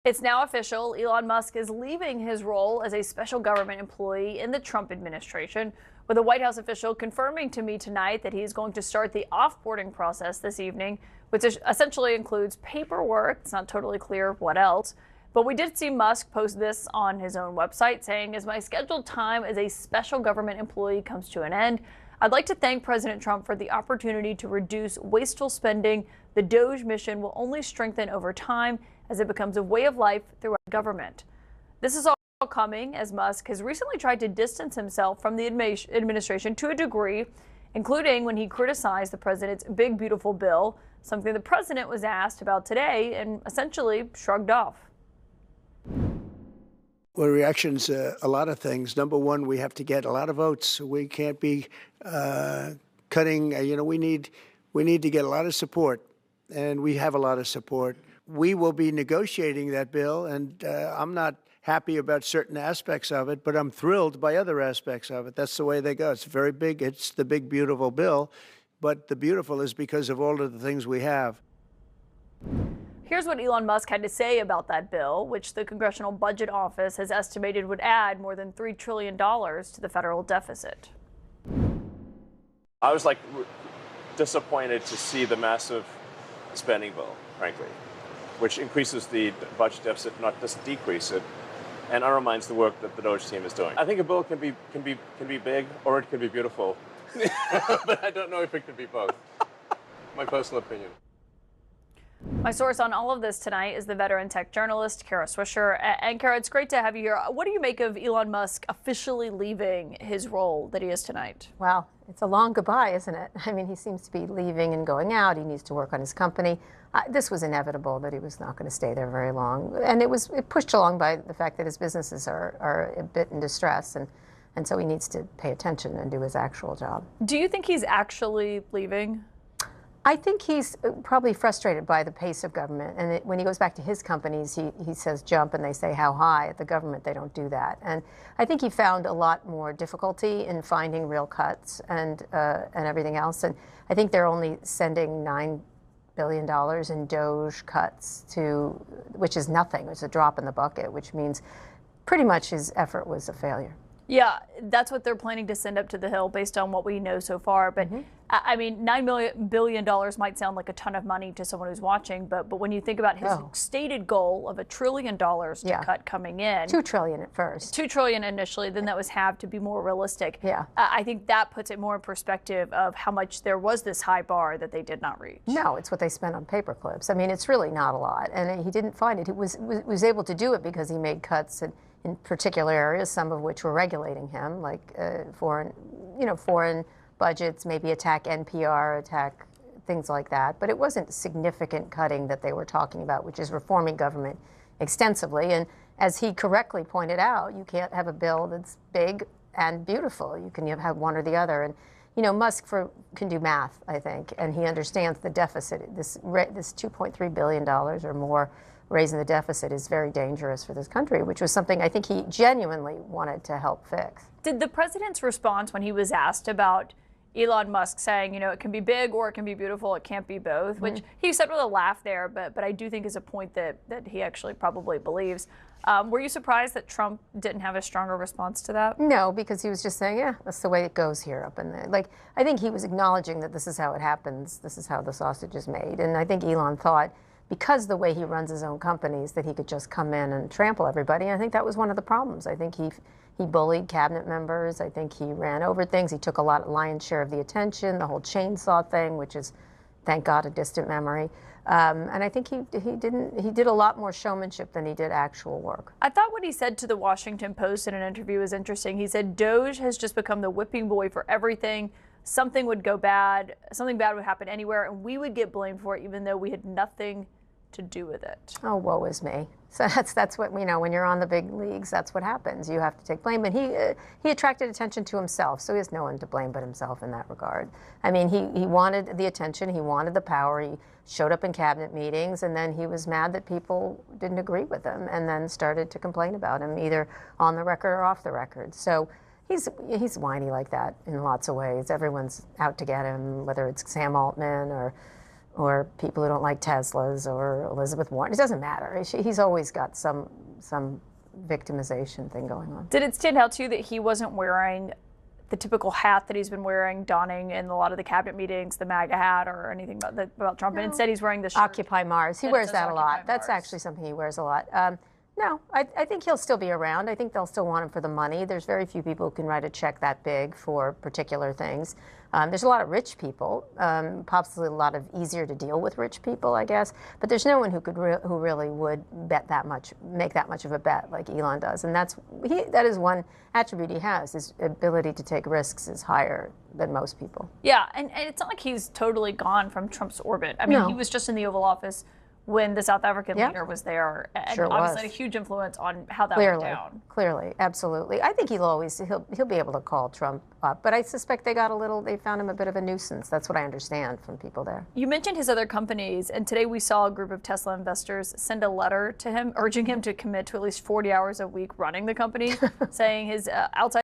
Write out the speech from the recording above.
It's now official. Elon Musk is leaving his role as a special government employee in the Trump administration, with a White House official confirming to me tonight that he is going to start the offboarding process this evening, which essentially includes paperwork. It's not totally clear what else. But we did see Musk post this on his own website, saying, "As my scheduled time as a special government employee comes to an end, I'd like to thank President Trump for the opportunity to reduce wasteful spending. The DOGE mission will only strengthen over time as it becomes a way of life throughout government." This is all coming as Musk has recently tried to distance himself from the administration to a degree, including when he criticized the president's big, beautiful bill, something the president was asked about today and essentially shrugged off. Well, reactions, a lot of things. Number one, we have to get a lot of votes. We can't be cutting. We need to get a lot of support, and we have a lot of support. We will be negotiating that bill, and I'm not happy about certain aspects of it, but I'm thrilled by other aspects of it. That's the way they go. It's very big. It's the big, beautiful bill, but the beautiful is because of all of the things we have. Here's what Elon Musk had to say about that bill, which the Congressional Budget Office has estimated would add more than $3 trillion to the federal deficit. I was disappointed to see the massive spending bill, frankly, which increases the budget deficit, not just decrease it, and undermines the work that the DOGE team is doing. I think a bill can be big or it can be beautiful, but I don't know if it can be both. My personal opinion. My source on all of this tonight is the veteran tech journalist, Kara Swisher. And Kara, it's great to have you here. What do you make of Elon Musk officially leaving his role that he is tonight? Well, it's a long goodbye, isn't it? I mean, he seems to be leaving and going out. He needs to work on his company. This was inevitable that he was not going to stay there very long. And it pushed along by the fact that his businesses are a bit in distress. And so he needs to pay attention and do his actual job. Do you think he's actually leaving? I think he's probably frustrated by the pace of government. And when he goes back to his companies, he says jump and they say how high. At the government, they don't do that. And I think he found a lot more difficulty in finding real cuts and everything else. And I think they're only sending $9 billion in DOGE cuts which is nothing. It's a drop in the bucket, which means pretty much his effort was a failure. Yeah, that's what they're planning to send up to the Hill based on what we know so far. But I mean, $9 billion might sound like a ton of money to someone who's watching, but when you think about his stated goal of $1 trillion to cut coming in. $2 trillion at first. $2 trillion initially, then that was halved to be more realistic. Yeah. I think that puts it more in perspective of how much there was this high bar that they did not reach. No, it's what they spent on paper clips. I mean, it's really not a lot. And he didn't find it. He was able to do it because he made cuts in particular areas, some of which were regulating him, like foreign budgets, maybe attack NPR, attack things like that. But it wasn't significant cutting that they were talking about, which is reforming government extensively. And as he correctly pointed out, you can't have a bill that's big and beautiful. You can have one or the other. And Musk can do math, I think, and he understands the deficit. This $2.3 billion or more raising the deficit is very dangerous for this country, which was something I think he genuinely wanted to help fix. Did the president's response when he was asked about Elon Musk saying, it can be big or it can be beautiful, it can't be both, which he said with a laugh there, but I do think is a point that he actually probably believes. Were you surprised that Trump didn't have a stronger response to that? No, because he was just saying, yeah, that's the way it goes here up in there. I think he was acknowledging that this is how it happens, this is how the sausage is made. And I think Elon thought, because the way he runs his own companies, that he could just come in and trample everybody. And I think that was one of the problems. I think he bullied cabinet members. I think he ran over things. He took a lion's share of the attention, the whole chainsaw thing, which is, thank God, a distant memory. And I think he did a lot more showmanship than he did actual work. I thought what he said to the Washington Post in an interview was interesting. He said, DOGE has just become the whipping boy for everything. Something would go bad, something bad would happen anywhere, and we would get blamed for it even though we had nothing to do with it. Oh, woe is me. So that's what when you're on the big leagues, that's what happens. You have to take blame, and he attracted attention to himself, so he has no one to blame but himself in that regard. I mean, he wanted the attention, he wanted the power. He showed up in cabinet meetings, and then he was mad that people didn't agree with him, and then started to complain about him, either on the record or off the record. So he's whiny like that in lots of ways. Everyone's out to get him, whether it's Sam Altman or or people who don't like Teslas or Elizabeth Warren. It doesn't matter. He's always got some victimization thing going on. Did it stand out to you that he wasn't wearing the typical hat that he's been donning in a lot of the cabinet meetings, the MAGA hat or anything about Trump? No. And instead he's wearing the shirt. Occupy Mars. He wears that a lot. That's actually something he wears a lot. No, I think he'll still be around. I think they'll still want him for the money. There's very few people who can write a check that big for particular things. There's a lot of rich people, possibly a lot of easier to deal with rich people, I guess. But there's no one who could who really would bet that much, make that much of a bet like Elon does. And that is one attribute he has. His ability to take risks is higher than most people. Yeah, and it's not like he's totally gone from Trump's orbit. I mean, he was just in the Oval Office when the South African leader was there, and obviously had a huge influence on how that went down. Clearly, absolutely. I think he'll be able to call Trump up, but I suspect they found him a bit of a nuisance. That's what I understand from people there. You mentioned his other companies, and today we saw a group of Tesla investors send a letter to him urging him to commit to at least 40 hours a week running the company, saying his outside